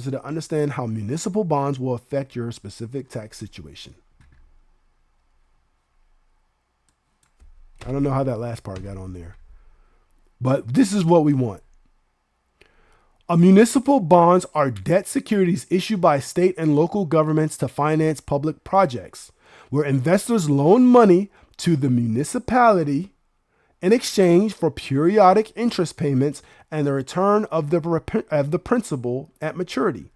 to understand how municipal bonds will affect your specific tax situation. I don't know how that last part got on there, but this is what we want. Municipal bonds are debt securities issued by state and local governments to finance public projects, where investors loan money to the municipality in exchange for periodic interest payments and the return of the principal at maturity.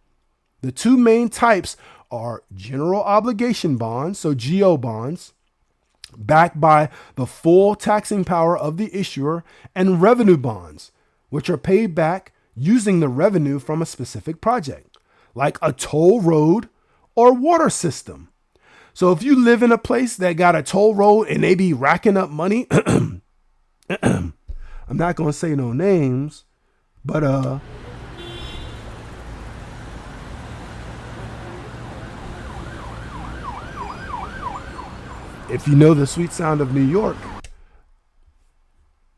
The two main types are general obligation bonds, so GO bonds, backed by the full taxing power of the issuer, and revenue bonds, which are paid back using the revenue from a specific project, like a toll road or water system. So if you live in a place that got a toll road and they be racking up money, I'm not going to say no names, but if you know the sweet sound of New York,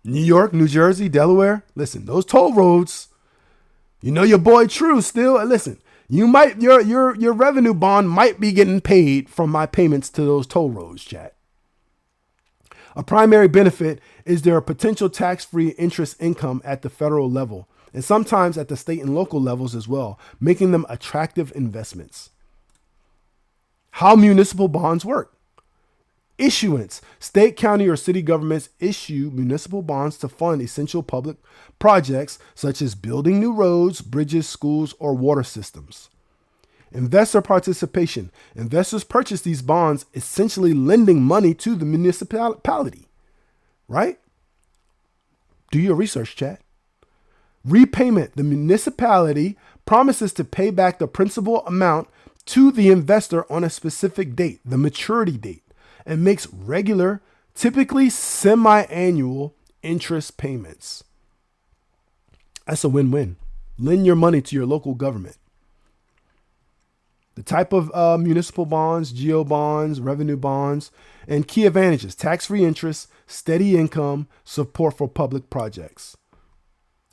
New Jersey, Delaware, listen, those toll roads, you know your boy True still. Listen, you might your revenue bond might be getting paid from my payments to those toll roads, chat. A primary benefit is their potential tax-free interest income at the federal level, and sometimes at the state and local levels as well, making them attractive investments. How municipal bonds work. Issuance. State, county, or city governments issue municipal bonds to fund essential public projects such as building new roads, bridges, schools, or water systems. Investor participation. Investors purchase these bonds, essentially lending money to the municipality, right? Do your research, chat. Repayment. The municipality promises to pay back the principal amount to the investor on a specific date, the maturity date, and makes regular, typically semi-annual interest payments. That's a win-win. Lend your money to your local government. The type of municipal bonds, GO bonds, revenue bonds, and key advantages: tax-free interest, steady income, support for public projects.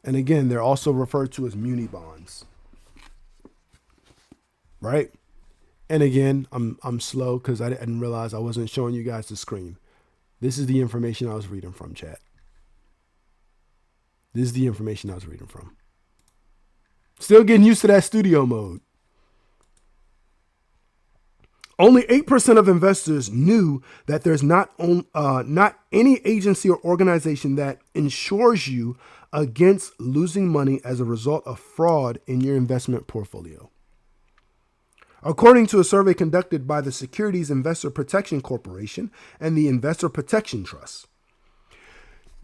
And again, they're also referred to as muni bonds, right? And again, I'm slow because I didn't realize I wasn't showing you guys the screen. This is the information I was reading from, chat. This is the information I was reading from. Still getting used to that studio mode. Only 8% of investors knew that there's not any agency or organization that insures you against losing money as a result of fraud in your investment portfolio. According to a survey conducted by the Securities Investor Protection Corporation and the Investor Protection Trust,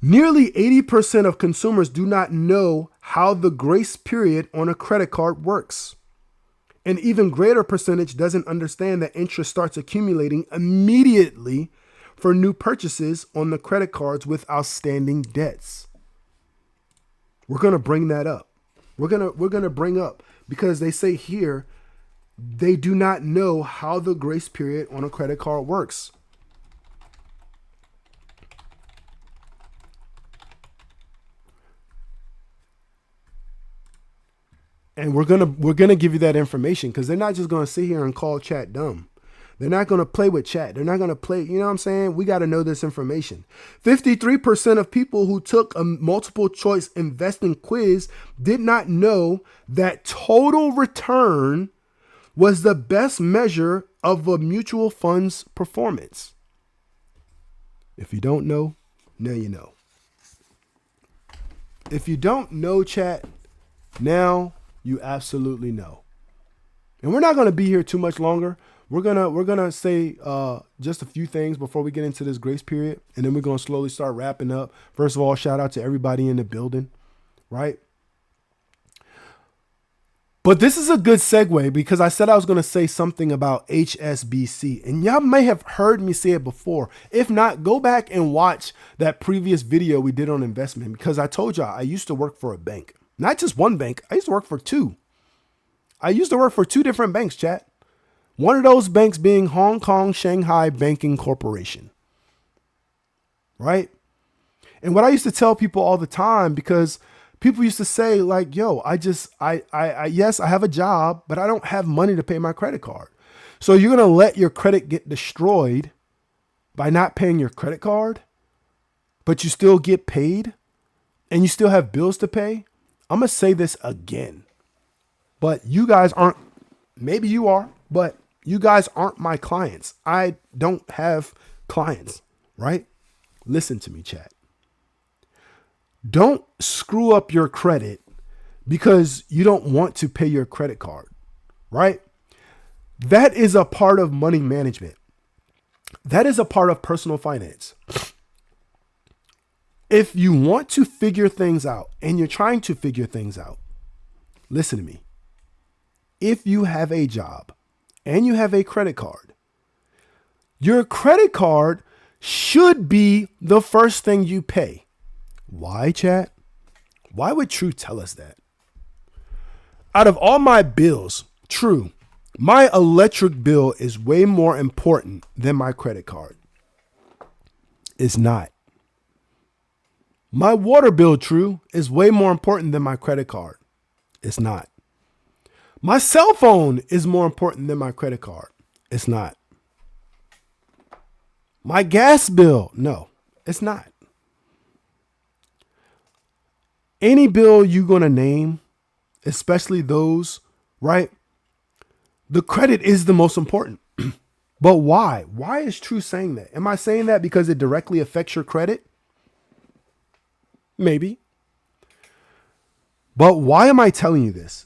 nearly 80% of consumers do not know how the grace period on a credit card works. An even greater percentage doesn't understand that interest starts accumulating immediately for new purchases on the credit cards with outstanding debts. We're going to bring that up. We're going to bring up, because they say here they do not know how the grace period on a credit card works. And we're gonna give you that information, because they're not just gonna sit here and call chat dumb. They're not gonna play with chat. They're not gonna play. You know what I'm saying? We got to know this information. 53% of people who took a multiple choice investing quiz did not know that total return was the best measure of a mutual fund's performance. If you don't know, now you know. If you don't know, chat, now you absolutely know. And we're not going to be here too much longer. We're gonna say just a few things before we get into this grace period, and then we're gonna slowly start wrapping up. First of all, shout out to everybody in the building, right? But this is a good segue, because I said I was going to say something about HSBC, and y'all may have heard me say it before. If not, go back and watch that previous video we did on investment, because I told y'all I used to work for a bank. Not just one bank. I used to work for two. I used to work for two different banks, chat. One of those banks being Hong Kong Shanghai Banking Corporation, right? And what I used to tell people all the time, because People used to say like, yo, yes, I have a job, but I don't have money to pay my credit card. So you're going to let your credit get destroyed by not paying your credit card, but you still get paid and you still have bills to pay. I'm going to say this again, but you guys aren't, maybe you are, but you guys aren't my clients. I don't have clients, right? Listen to me, chat. Don't screw up your credit because you don't want to pay your credit card, right? That is a part of money management. That is a part of personal finance. If you want to figure things out and you're trying to figure things out, listen to me. If you have a job and you have a credit card, your credit card should be the first thing you pay. Why, chat? Why would True tell us that? Out of all my bills, True, my electric bill is way more important than my credit card. It's not. My water bill, True, is way more important than my credit card. It's not. My cell phone is more important than my credit card. It's not. My gas bill, no, it's not. Any bill you're going to name, especially those, right? The credit is the most important. But why? Why is True saying that? Am I saying that because it directly affects your credit? Maybe. But why am I telling you this?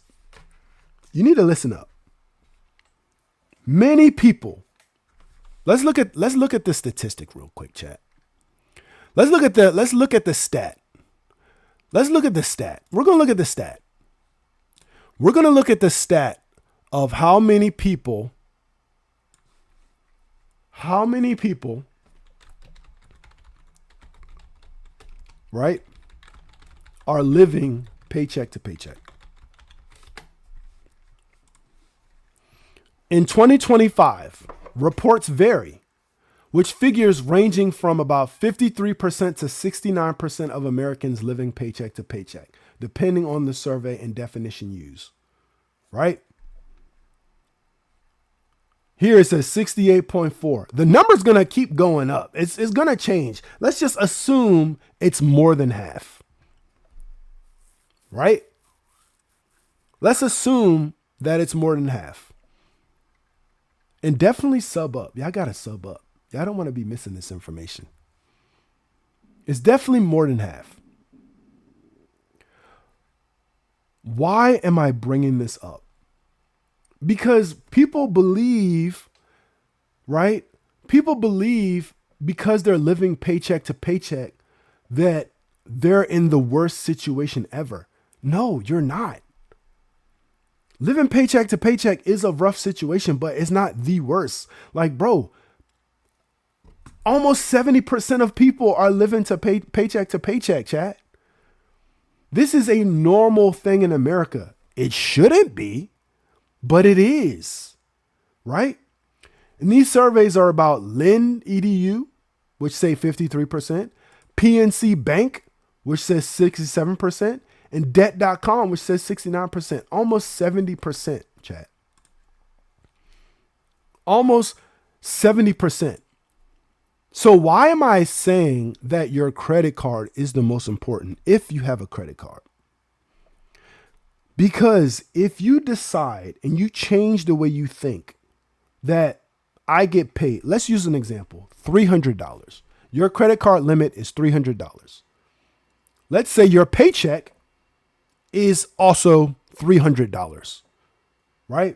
You need to listen up. Many people, let's look at the statistic real quick, chat. Let's look at the stat. Let's look at the stat. We're going to look at the stat. We're going to look at the stat of how many people, right, are living paycheck to paycheck. In 2025, reports vary, which figures ranging from about 53% to 69% of Americans living paycheck to paycheck, depending on the survey and definition used, right? Here it says 68.4. The number's going to keep going up. It's going to change. Let's just assume it's more than half, right? Let's assume that it's more than half. And definitely sub up. Y'all got to sub up. Y'all don't want to be missing this information. It's definitely more than half. Why am I bringing this up? Because people believe, right? People believe because they're living paycheck to paycheck that they're in the worst situation ever. No, you're not. Living paycheck to paycheck is a rough situation, but it's not the worst. Like, bro, almost 70% of people are living to paycheck to paycheck, chat. This is a normal thing in America. It shouldn't be, but it is, right? And these surveys are about Lynn EDU, which say 53%, PNC Bank, which says 67%, and debt.com, which says 69%, almost 70%, chat. Almost 70%. So why am I saying that your credit card is the most important if you have a credit card? Because if you decide and you change the way you think that I get paid, let's use an example, $300. Your credit card limit is $300. Let's say your paycheck is also $300, right?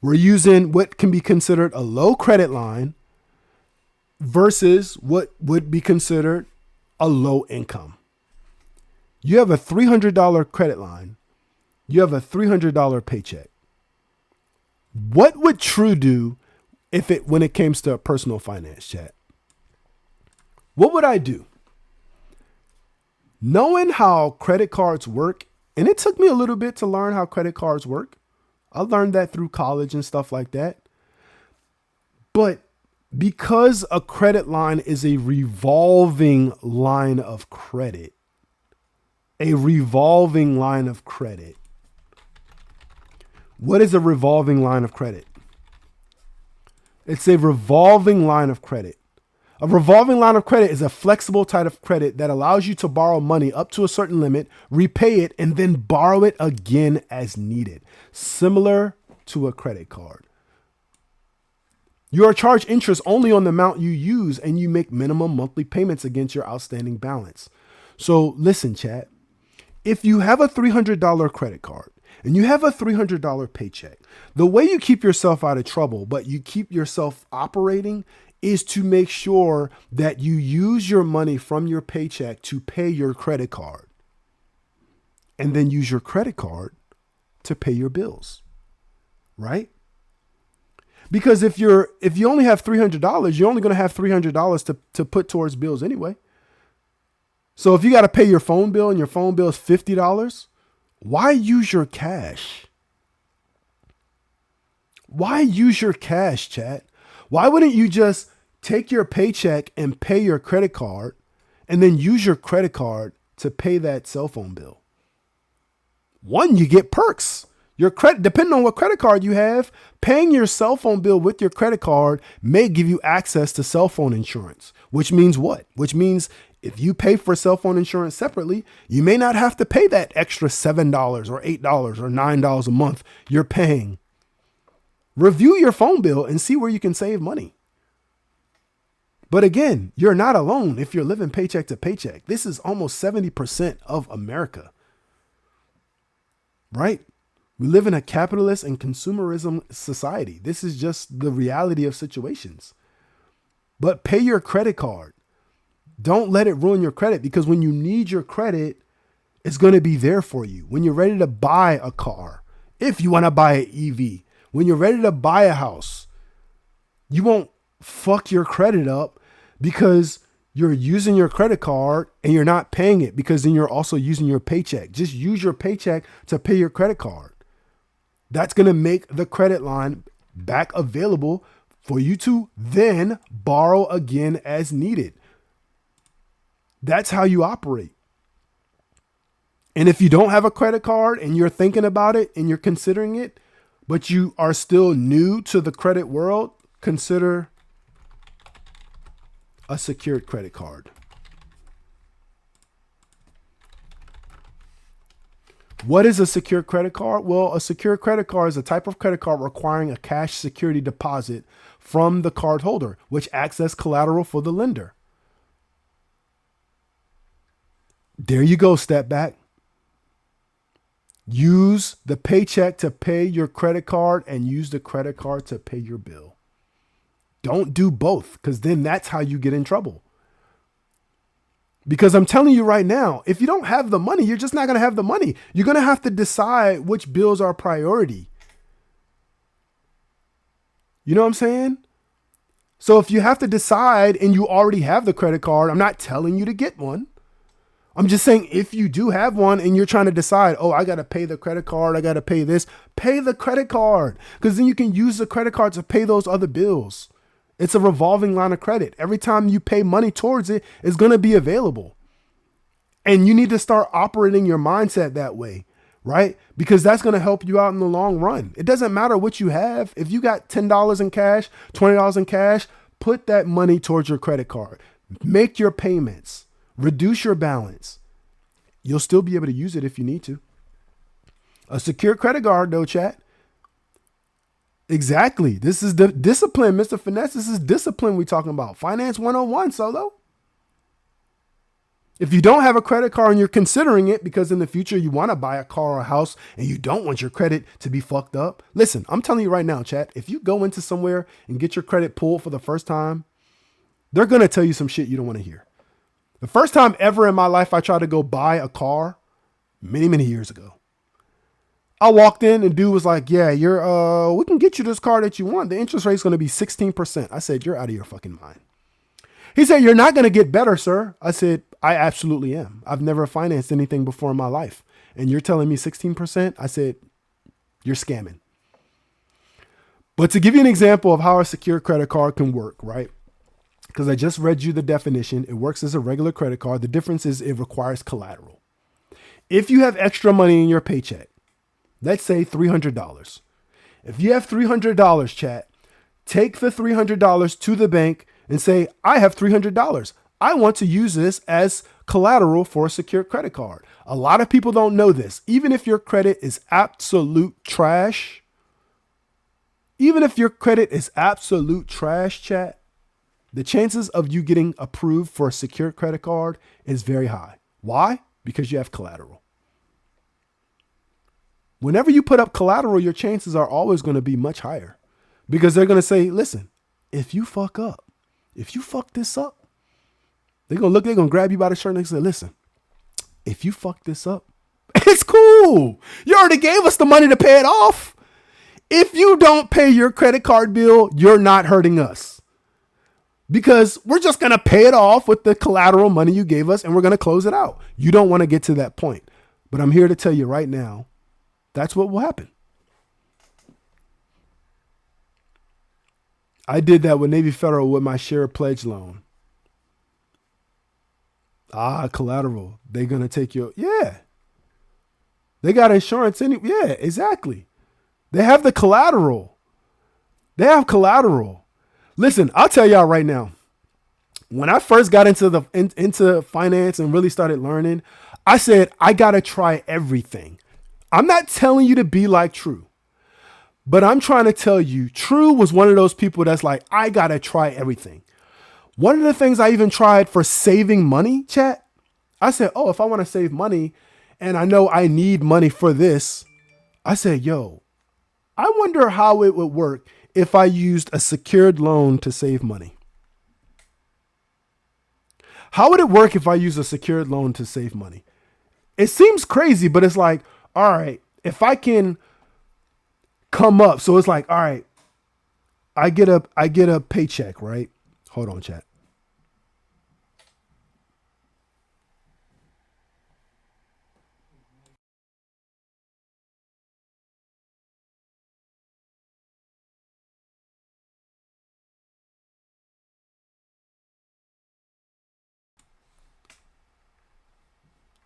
We're using what can be considered a low credit line versus what would be considered a low income. You have a $300 credit line. You have a $300 paycheck. What would True do when it comes to personal finance, chat? What would I do? Knowing how credit cards work, and it took me a little bit to learn how credit cards work. I learned that through college and stuff like that. But because a credit line is a revolving line of credit, A revolving line of credit. What is a revolving line of credit? It's a revolving line of credit. A revolving line of credit is a flexible type of credit that allows you to borrow money up to a certain limit, repay it, and then borrow it again as needed, similar to a credit card. You are charged interest only on the amount you use, and you make minimum monthly payments against your outstanding balance. So listen, chat, if you have a $300 credit card and you have a $300 paycheck, the way you keep yourself out of trouble, but you keep yourself operating, is to make sure that you use your money from your paycheck to pay your credit card, and then use your credit card to pay your bills, right? Because if you only have $300, you're only going to have $300 to put towards bills anyway. So if you got to pay your phone bill and your phone bill is $50, why use your cash? Why use your cash, chat? Why wouldn't you just take your paycheck and pay your credit card and then use your credit card to pay that cell phone bill? One, you get perks. Your credit, depending on what credit card you have, paying your cell phone bill with your credit card may give you access to cell phone insurance, which means what? Which means if you pay for cell phone insurance separately, you may not have to pay that extra $7 or $8 or $9 a month you're paying. Review your phone bill and see where you can save money. But again, you're not alone if you're living paycheck to paycheck. This is almost 70% of America, right? We live in a capitalist and consumerism society. This is just the reality of situations. But pay your credit card. Don't let it ruin your credit, because when you need your credit, it's going to be there for you. When you're ready to buy a car, if you want to buy an EV, when you're ready to buy a house, you won't fuck your credit up because you're using your credit card and you're not paying it, because then you're also using your paycheck. Just use your paycheck to pay your credit card. That's going to make the credit line back available for you to then borrow again as needed. That's how you operate. And if you don't have a credit card and you're thinking about it and you're considering it, but you are still new to the credit world, consider a secured credit card. What is a secured credit card? Well, a secured credit card is a type of credit card requiring a cash security deposit from the card holder, which acts as collateral for the lender. There you go, step back. Use the paycheck to pay your credit card and use the credit card to pay your bill. Don't do both, because then that's how you get in trouble. Because I'm telling you right now, if you don't have the money, you're just not going to have the money. You're going to have to decide which bills are priority. You know what I'm saying? So if you have to decide and you already have the credit card, I'm not telling you to get one. I'm just saying, if you do have one and you're trying to decide, oh, I got to pay the credit card, I got to pay this, pay the credit card, because then you can use the credit card to pay those other bills. It's a revolving line of credit. Every time you pay money towards it, it's going to be available. And you need to start operating your mindset that way, right? Because that's going to help you out in the long run. It doesn't matter what you have. If you got $10 in cash, $20 in cash, put that money towards your credit card. Make your payments. Reduce your balance. You'll still be able to use it if you need to. A secure credit card, though, chat. Exactly. This is the discipline, Mr. Finesse. This is discipline we're talking about. Finance 101, Solo. If you don't have a credit card and you're considering it because in the future you want to buy a car or a house and you don't want your credit to be fucked up, listen, I'm telling you right now, chat, if you go into somewhere and get your credit pulled for the first time, they're going to tell you some shit you don't want to hear. The first time ever in my life I tried to go buy a car, many years ago, I walked in and dude was like, yeah, we can get you this car that you want. The interest rate is going to be 16%. I said, you're out of your fucking mind. He said, you're not going to get better, sir. I said, I absolutely am. I've never financed anything before in my life. And you're telling me 16%? I said, you're scamming. But to give you an example of how a secure credit card can work, right? Because I just read you the definition. It works as a regular credit card. The difference is it requires collateral. If you have extra money in your paycheck, let's say $300. If you have $300, chat, take the $300 to the bank and say, I have $300. I want to use this as collateral for a secured credit card. A lot of people don't know this. Even if your credit is absolute trash, chat, the chances of you getting approved for a secured credit card is very high. Why? Because you have collateral. Whenever you put up collateral, your chances are always going to be much higher because they're going to say, listen, if you fuck this up, they're going to grab you by the shirt and say, listen, if you fuck this up, it's cool. You already gave us the money to pay it off. If you don't pay your credit card bill, you're not hurting us because we're just going to pay it off with the collateral money you gave us and we're going to close it out. You don't want to get to that point, but I'm here to tell you right now, that's what will happen. I did that with Navy Federal with my share pledge loan. Collateral. They're going to take your, yeah. They got insurance. Yeah, exactly. They have the collateral. Listen, I'll tell y'all right now. When I first got into finance and really started learning, I said, I got to try everything. I'm not telling you to be like True, but I'm trying to tell you, True was one of those people that's like, I got to try everything. One of the things I even tried for saving money, chat, I said, if I want to save money and I know I need money for this, I said, I wonder how it would work if I used a secured loan to save money. How would it work if I use a secured loan to save money? It seems crazy, but it's like, all right, if I can come up, so it's like, all right, I get a paycheck, right? Hold on, chat.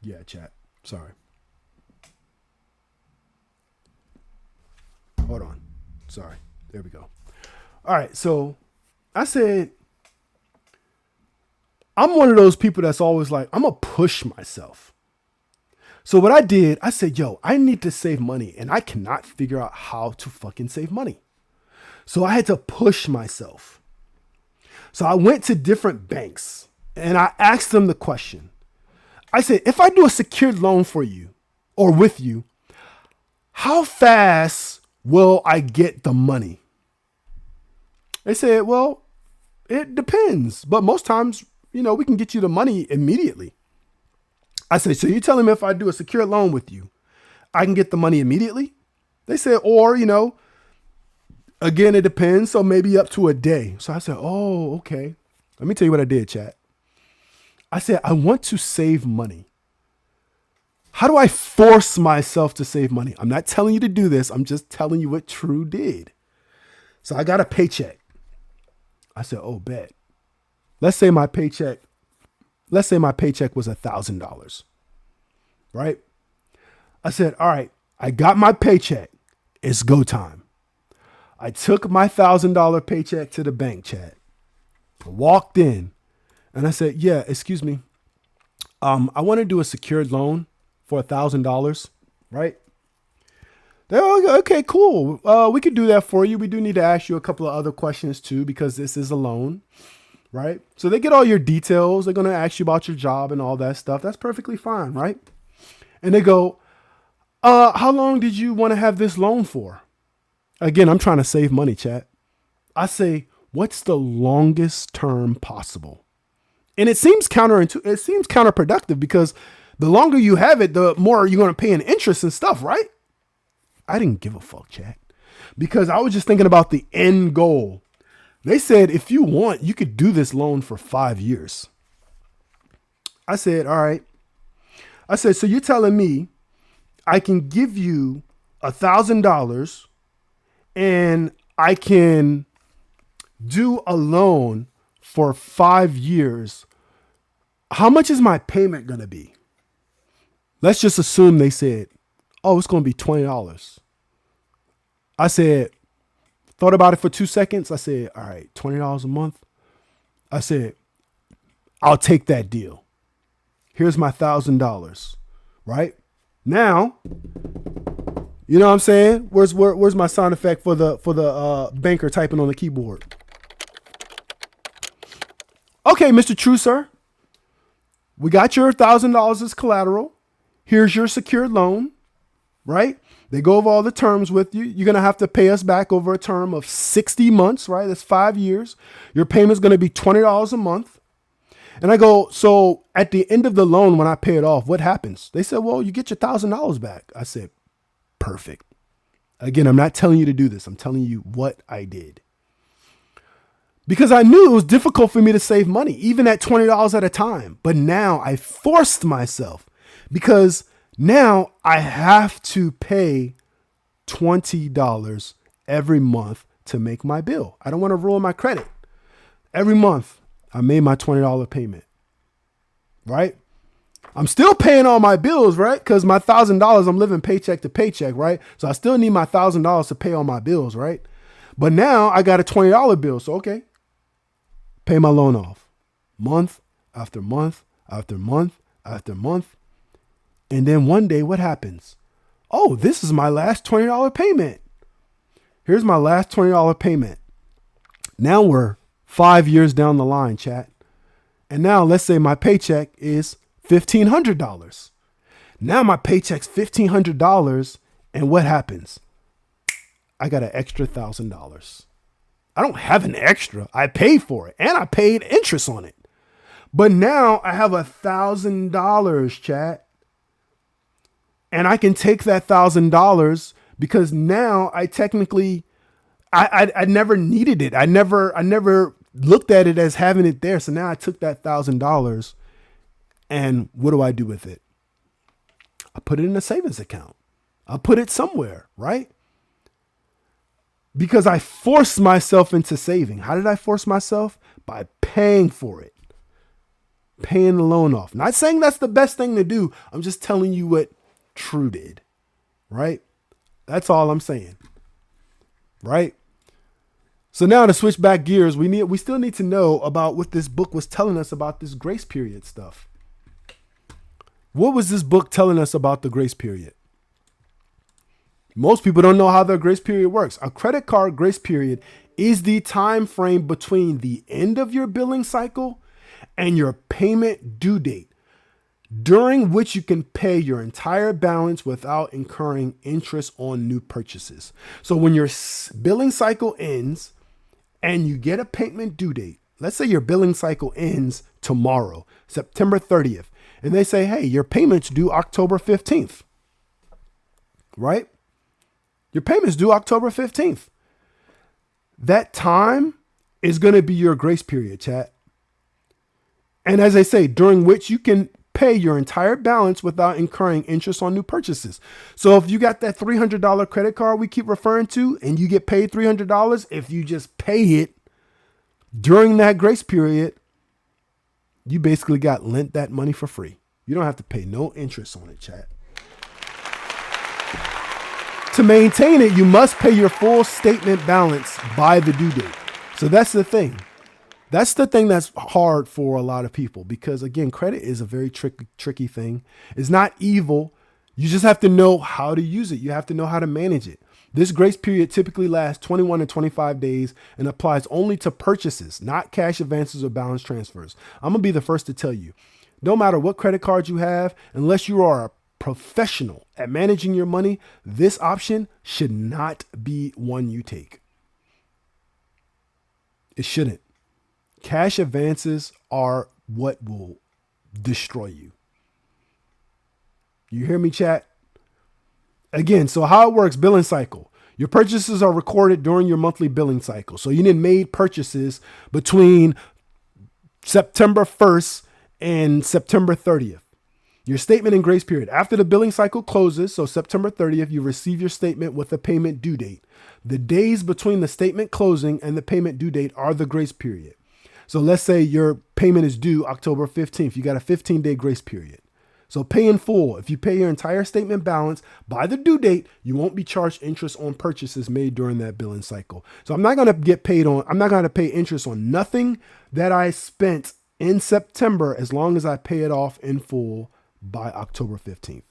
Yeah, chat. Sorry. Hold on. Sorry. There we go. All right. So I said, I'm one of those people that's always like, I'm going to push myself. So what I did, I said, I need to save money and I cannot figure out how to fucking save money. So I had to push myself. So I went to different banks and I asked them the question. I said, if I do a secured loan for you or with you, how fast will I get the money? They said, well, it depends. But most times, we can get you the money immediately. I said, so you're telling me if I do a secured loan with you, I can get the money immediately? They said, or, again, it depends. So maybe up to a day. So I said, oh, okay. Let me tell you what I did, chat. I said, I want to save money. How do I force myself to save money? I'm not telling you to do this. I'm just telling you what True did. So I got a paycheck. I said, bet. Let's say my paycheck was $1,000, right? I said, all right, I got my paycheck. It's go time. I took my $1,000 paycheck to the bank, chat. I walked in and I said, yeah, excuse me. I want to do a secured loan for $1,000, right? They're okay, cool. We could do that for you. We do need to ask you a couple of other questions too, because this is a loan, right? So they get all your details. They're going to ask you about your job and all that stuff. That's perfectly fine, right? And they go, how long did you want to have this loan for? Again, I'm trying to save money, chat. I say, what's the longest term possible? And it seems counterproductive because the longer you have it, the more you're going to pay in interest and stuff, right? I didn't give a fuck, chat, because I was just thinking about the end goal. They said, if you want, you could do this loan for 5 years. I said, all right. I said, so you're telling me I can give you $1,000 and I can do a loan for 5 years. How much is my payment going to be? Let's just assume they said, oh, it's going to be $20. I said, thought about it for 2 seconds. I said, all right, $20 a month. I said, I'll take that deal. Here's my $1,000, right? Now, you know what I'm saying? Where's my sound effect for the banker typing on the keyboard? Okay, Mr. True Sir, we got your $1,000 as collateral. Here's your secured loan, right? They go over all the terms with you. You're going to have to pay us back over a term of 60 months, right? That's 5 years. Your payment's going to be $20 a month. And I go, so at the end of the loan, when I pay it off, what happens? They said, well, you get your $1,000 back. I said, perfect. Again, I'm not telling you to do this. I'm telling you what I did. Because I knew it was difficult for me to save money, even at $20 at a time. But now I forced myself because now I have to pay $20 every month to make my bill. I don't want to ruin my credit. Every month I made my $20 payment, right? I'm still paying all my bills, right? Because my $1,000, I'm living paycheck to paycheck, right? So I still need my $1,000 to pay all my bills, right? But now I got a $20 bill. So, okay, pay my loan off month after month after month after month. And then one day, what happens? Oh, this is my last $20 payment. Here's my last $20 payment. Now we're 5 years down the line, chat. And now let's say my paycheck is $1,500. Now my paycheck's $1,500. And what happens? I got an extra $1,000. I don't have an extra. I paid for it and I paid interest on it. But now I have $1,000, chat. And I can take that $1,000 because now I technically, I never needed it. I never looked at it as having it there. So now I took that $1,000 and what do I do with it? I put it in a savings account. I put it somewhere, right? Because I forced myself into saving. How did I force myself? By paying for it. Paying the loan off. Not saying that's the best thing to do. I'm just telling you what True did, right? That's all I'm saying, right? So now to switch back gears, we still need to know about what this book was telling us about this grace period stuff. What was this book telling us about the grace period? Most people don't know how their grace period works. A credit card grace period is the time frame between the end of your billing cycle and your payment due date, during which you can pay your entire balance without incurring interest on new purchases. So when your billing cycle ends and you get a payment due date, let's say your billing cycle ends tomorrow, September 30th, and they say, hey, your payment's due October 15th, right? Your payment's due October 15th. That time is going to be your grace period, chat. And as I say, during which you can pay your entire balance without incurring interest on new purchases. So if you got that $300 credit card we keep referring to and you get paid $300, if you just pay it during that grace period, you basically got lent that money for free. You don't have to pay no interest on it, chat. To maintain it, you must pay your full statement balance by the due date. So that's the thing. That's the thing that's hard for a lot of people because, again, credit is a very tricky thing. It's not evil. You just have to know how to use it. You have to know how to manage it. This grace period typically lasts 21 to 25 days and applies only to purchases, not cash advances or balance transfers. I'm going to be the first to tell you, no matter what credit card you have, unless you are a professional at managing your money, this option should not be one you take. It shouldn't. Cash advances are what will destroy you. You hear me, chat? Again, so how it works, billing cycle. Your purchases are recorded during your monthly billing cycle. So you didn't made purchases between September 1st and September 30th. Your statement and grace period. After the billing cycle closes, so September 30th, you receive your statement with a payment due date. The days between the statement closing and the payment due date are the grace period. So let's say your payment is due October 15th. You got a 15-day grace period. So pay in full. If you pay your entire statement balance by the due date, you won't be charged interest on purchases made during that billing cycle. So I'm not going to pay interest on nothing that I spent in September as long as I pay it off in full by October 15th.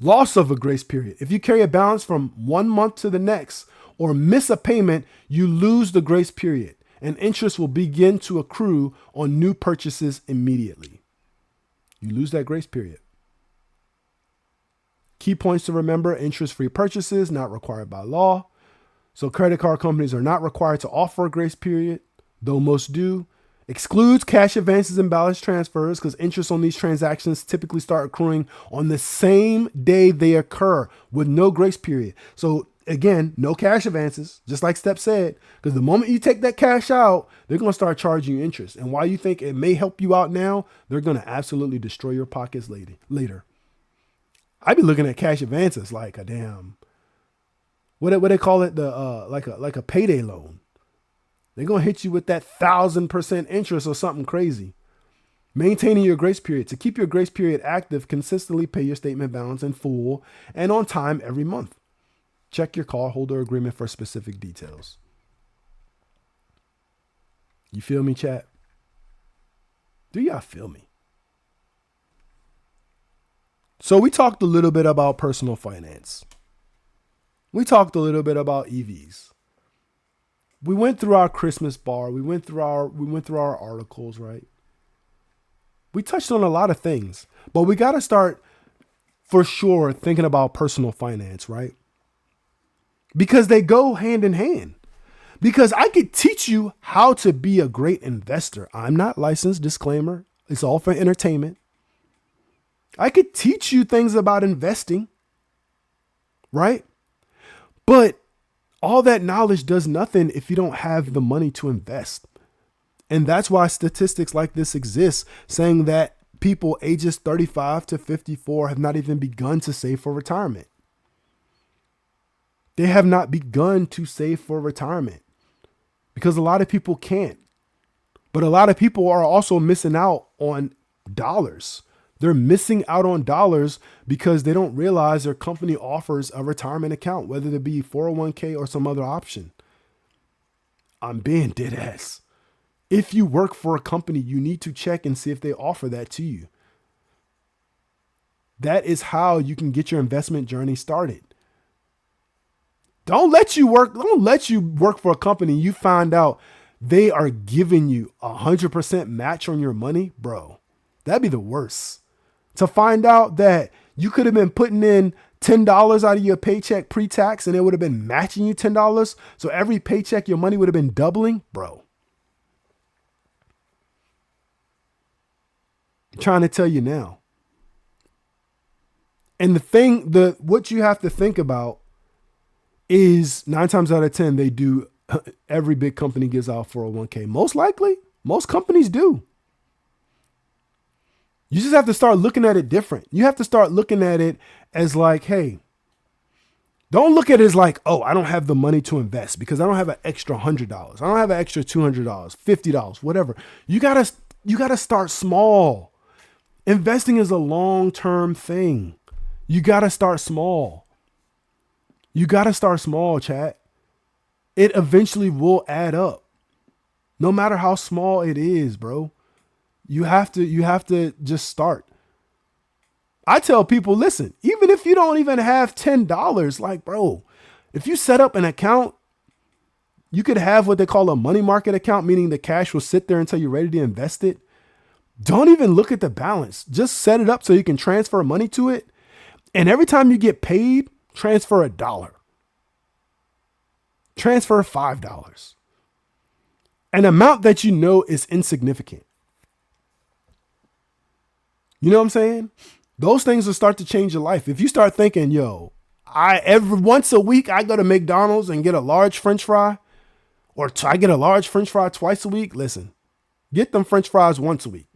Loss of a grace period. If you carry a balance from 1 month to the next or miss a payment, you lose the grace period and interest will begin to accrue on new purchases immediately. You lose that grace period. Key points to remember: interest-free purchases not required by law. So credit card companies are not required to offer a grace period, though most do. Excludes cash advances and balance transfers because interest on these transactions typically start accruing on the same day they occur with no grace period. So again, no cash advances, just like Step said, because the moment you take that cash out, they're going to start charging you interest. And while you think it may help you out now, they're going to absolutely destroy your pockets later. I'd be looking at cash advances like a damn, what they call it, like a payday loan. They're going to hit you with that 1,000% interest or something crazy. Maintaining your grace period. To keep your grace period active, consistently pay your statement balance in full and on time every month. Check your cardholder agreement for specific details. You feel me, chat? Do y'all feel me? So we talked a little bit about personal finance. We talked a little bit about EVs. We went through our Christmas bar. We went through our articles, right? We touched on a lot of things, but we got to start for sure thinking about personal finance, right? Because they go hand in hand. Because I could teach you how to be a great investor. I'm not licensed, disclaimer. It's all for entertainment. I could teach you things about investing, right? But all that knowledge does nothing if you don't have the money to invest. And that's why statistics like this exist, saying that people ages 35 to 54 have not even begun to save for retirement. They have not begun to save for retirement because a lot of people can't. But a lot of people are also missing out on dollars. They're missing out on dollars because they don't realize their company offers a retirement account, whether it be 401k or some other option. I'm being dead ass. If you work for a company, you need to check and see if they offer that to you. That is how you can get your investment journey started. Don't let you work for a company. You find out they are giving you 100% match on your money, bro. That'd be the worst. To find out that you could have been putting in $10 out of your paycheck pre-tax and it would have been matching you $10. So every paycheck, your money would have been doubling, bro. I'm trying to tell you now. And what you have to think about is 9 times out of 10, every big company gives out 401k. Most likely, most companies do. You just have to start looking at it different. You have to start looking at it as like, hey, don't look at it as like, oh, I don't have the money to invest because I don't have an extra $100. I don't have an extra $200, $50, whatever. You gotta start small. Investing is a long-term thing. You gotta start small. You gotta start small, chat. It eventually will add up. No matter how small it is, bro. You have to just start. I tell people, listen, even if you don't even have $10, like, bro, if you set up an account, you could have what they call a money market account, meaning the cash will sit there until you're ready to invest it. Don't even look at the balance. Just set it up so you can transfer money to it. And every time you get paid, transfer $1. Transfer $5. An amount that you know is insignificant. You know what I'm saying? Those things will start to change your life. If you start thinking, yo, every once a week, I go to McDonald's and get a large French fry, or I get a large French fry twice a week. Listen, get them French fries once a week.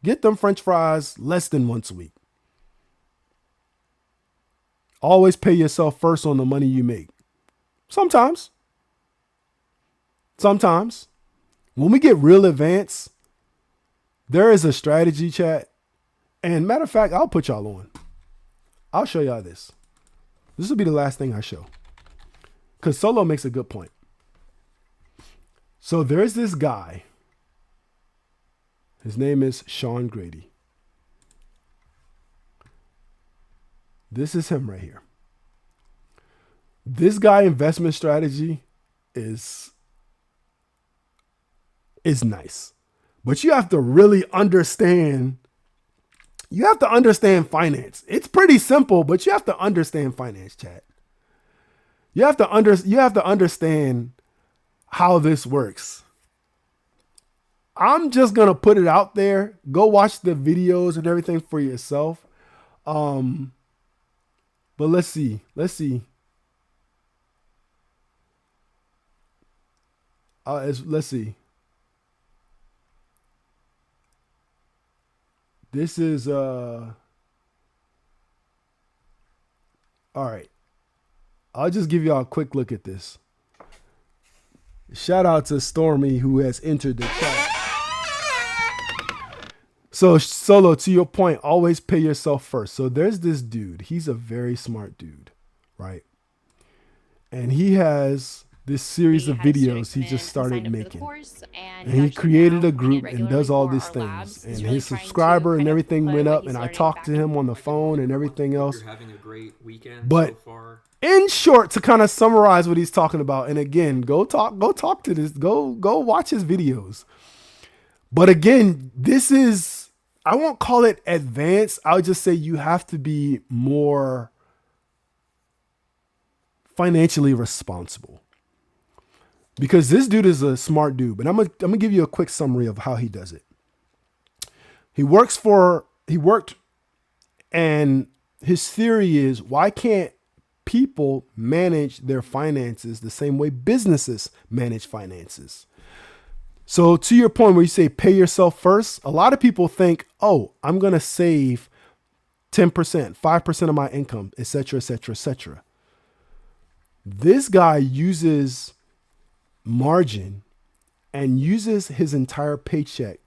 Get them French fries less than once a week. Always pay yourself first on the money you make. Sometimes. When we get real advanced, There is a strategy, chat. And matter of fact, I'll put y'all on. I'll show y'all this. This will be the last thing I show. Because Solo makes a good point. So there's this guy. His name is Sean Grady. This is him right here. This guy investment strategy is nice. But you have to really understand. You have to understand finance. It's pretty simple, but you have to understand finance, chat. You have to understand how this works. I'm just gonna put it out there. Go watch the videos and everything for yourself. But let's see. Let's see. Let's see. This is all right. I'll just give y'all a quick look at this. Shout out to Stormy who has entered the chat. So Solo, to your point, always pay yourself first. So there's this dude. He's a very smart dude, right? And he has this series of videos he just started making. And he created a group and does all these things. And his subscriber and everything went up. And I talked to him on the phone and everything else. You're having a great weekend but so far. In short, to kind of summarize what he's talking about, and again, go talk to this, go watch his videos. But again, this is, I won't call it advanced. I'll just say you have to be more financially responsible. Because this dude is a smart dude, but I'm gonna give you a quick summary of how he does it. He worked, and his theory is, why can't people manage their finances the same way businesses manage finances? So to your point where you say pay yourself first, a lot of people think, oh, I'm gonna save 10%, 5% of my income, etc., etc., etc. This guy uses margin and uses his entire paycheck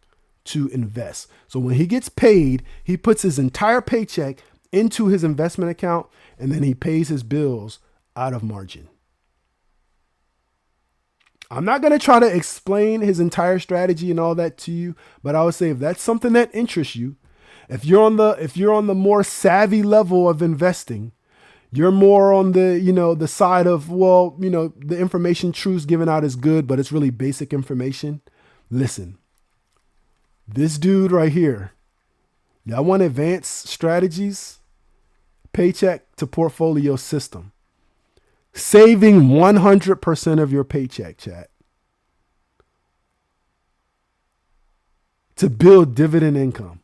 to invest. So when he gets paid, he puts his entire paycheck into his investment account and then he pays his bills out of margin. I'm not going to try to explain his entire strategy and all that to you, but I would say if that's something that interests you, if you're on the more savvy level of investing, you're more on the, the side of, the information Truth's given out is good, but it's really basic information. Listen, this dude right here, y'all want advanced strategies? Paycheck to portfolio system. Saving 100% of your paycheck, chat. To build dividend income.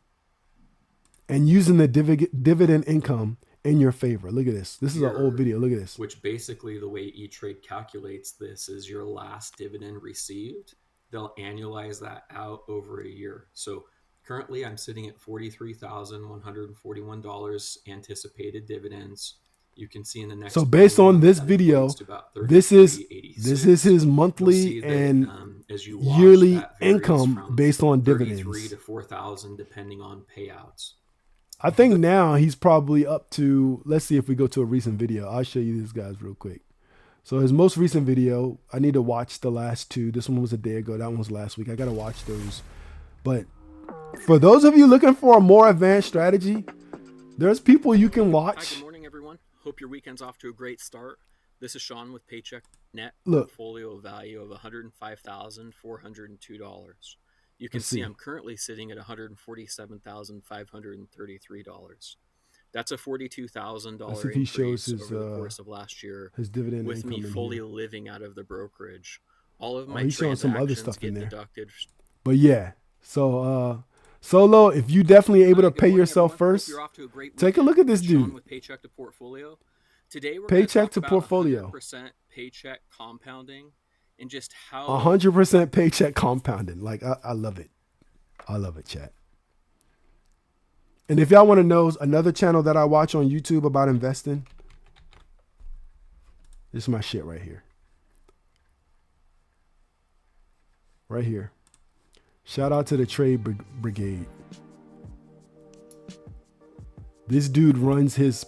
And using the dividend income in your favor. Look at this. This is an old video. Look at this. Which basically the way E-Trade calculates this is your last dividend received. They'll annualize that out over a year. So currently I'm sitting at $43,141 anticipated dividends. You can see in the next. So based on this video, this is his monthly and yearly income based on dividends. 3,000 to 4,000 depending on payouts. I think now he's probably up to, let's see if we go to a recent video. I'll show you these guys real quick. So his most recent video, I need to watch the last two. This one was a day ago. That one was last week. I got to watch those. But for those of you looking for a more advanced strategy, there's people you can watch. Hi, good morning, everyone. Hope your weekend's off to a great start. This is Sean with Paycheck Net portfolio value of $105,402. You can see I'm currently sitting at $147,533. That's a $42,000 increase over the course of last year. His dividend with me fully here. living out of the brokerage. All of my he's showing some other transactions stuff in get there. deducted. But yeah, so Solo, if you definitely able to pay yourself first, take a look at this dude. With Paycheck to Portfolio. Today we're Paycheck to about portfolio. 100% paycheck compounding and just how 100% paycheck compounding. Like I love it. I love it, chat. And if y'all want to know another channel that I watch on YouTube about investing, this is my shit right here. Right here. Shout out to the trade brigade. This dude runs his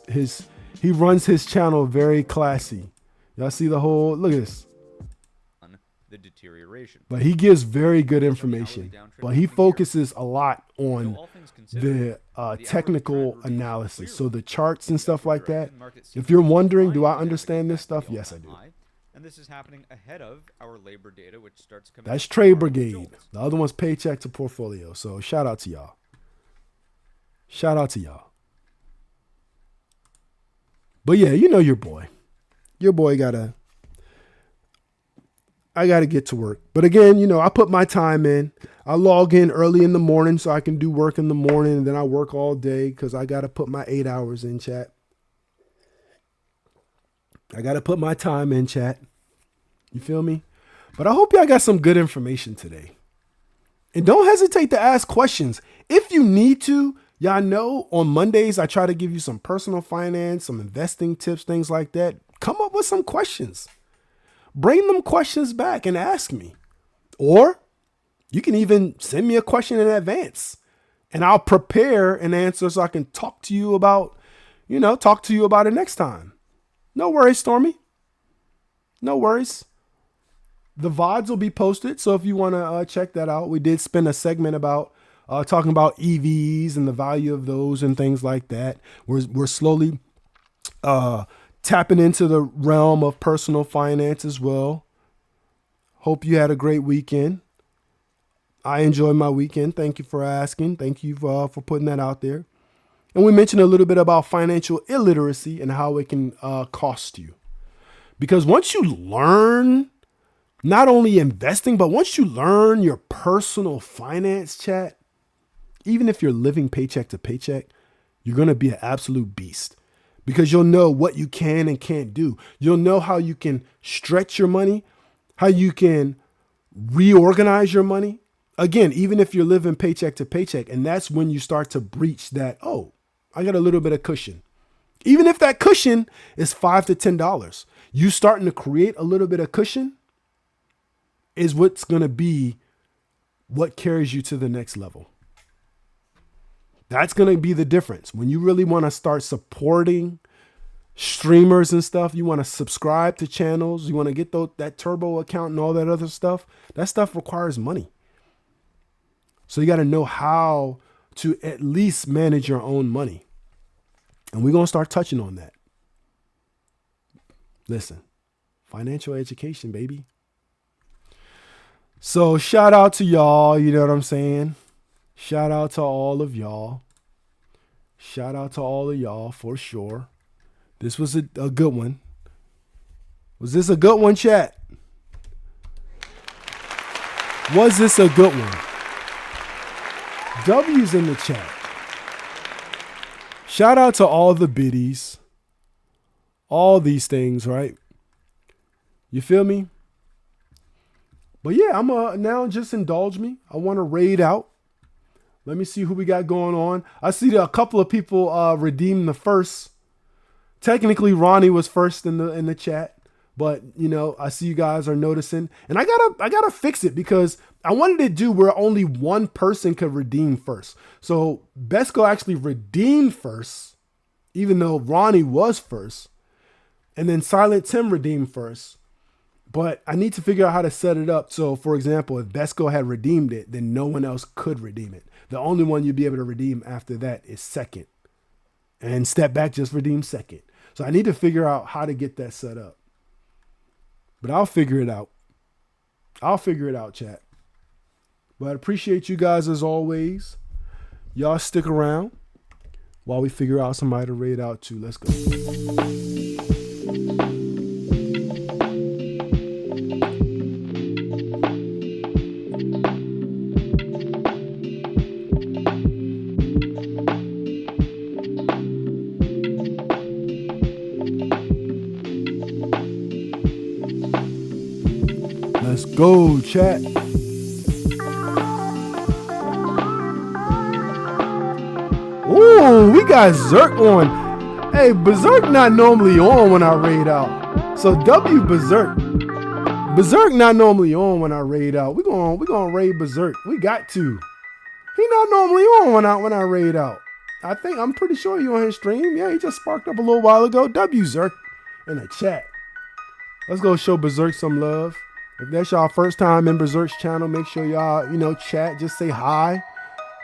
channel very classy. Y'all see the whole, look at this. The deterioration. But he gives very good information. But he focuses a lot on the technical analysis. So the charts and stuff like that. If you're wondering, do I understand this stuff? Yes, I do. And this is happening ahead of our labor data, which starts coming. That's Trade Brigade. The other one's Paycheck to Portfolio. So shout out to y'all. Shout out to y'all. But yeah, you know your boy. Your boy I gotta get to work. But again, you know, I put my time in. I log in early in the morning so I can do work in the morning, and then I work all day because I gotta put my 8 hours in, chat. I gotta put my time in, chat. You feel me? But I hope y'all got some good information today. And don't hesitate to ask questions. If you need to, y'all know on Mondays, I try to give you some personal finance, some investing tips, things like that. Come up with some questions. Bring them questions back and ask me. Or you can even send me a question in advance and I'll prepare an answer so I can talk to you about it next time. No worries, Stormy. No worries. The VODs will be posted. So if you want to check that out, we did spend a segment about talking about EVs and the value of those and things like that. We're slowly tapping into the realm of personal finance as well. Hope you had a great weekend. I enjoyed my weekend. Thank you for asking. Thank you for putting that out there. And we mentioned a little bit about financial illiteracy and how it can cost you. Because once you learn not only investing, but once you learn your personal finance, chat, even if you're living paycheck to paycheck, you're going to be an absolute beast. Because you'll know what you can and can't do. You'll know how you can stretch your money, how you can reorganize your money. Again, even if you're living paycheck to paycheck, and that's when you start to breach that, oh, I got a little bit of cushion. Even if that cushion is $5 to $10, you starting to create a little bit of cushion is what's going to be what carries you to the next level. That's going to be the difference. When you really want to start supporting streamers and stuff, you want to subscribe to channels, you want to get that turbo account and all that other stuff, that stuff requires money. So you got to know how to at least manage your own money. And we're going to start touching on that. Listen, financial education, baby. So shout out to y'all. You know what I'm saying? Shout out to all of y'all. Shout out to all of y'all for sure. This was a good one. Was this a good one, chat? Was this a good one? W's in the chat. Shout out to all the biddies. All these things, right? You feel me? But yeah, I'm now just indulge me. I want to raid out. Let me see who we got going on. I see a couple of people redeem the first. Technically, Ronnie was first in the chat, but you know, I see you guys are noticing, and I gotta fix it because I wanted to do where only one person could redeem first. So Besco actually redeemed first, even though Ronnie was first, and then Silent Tim redeemed first. But I need to figure out how to set it up. So, for example, if Besco had redeemed it, then no one else could redeem it. The only one you'd be able to redeem after that is second. And Step Back just redeemed second. So I need to figure out how to get that set up. But I'll figure it out. I'll figure it out, chat. But I appreciate you guys as always. Y'all stick around while we figure out somebody to raid out to. Let's go. Let's go, chat. Ooh, we got Zerk on. Hey, Berserk not normally on when I raid out. So W Berserk. Berserk not normally on when I raid out. We gonna raid Berserk. We got to. He not normally on when I raid out. I'm pretty sure you on his stream. Yeah, he just sparked up a little while ago. W Zerk in the chat. Let's go show Berserk some love. If that's y'all first time in Berserk's channel, make sure y'all, chat. Just say hi.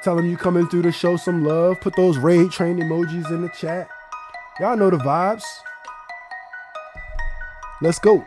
Tell him you coming through to show some love. Put those raid train emojis in the chat. Y'all know the vibes. Let's go.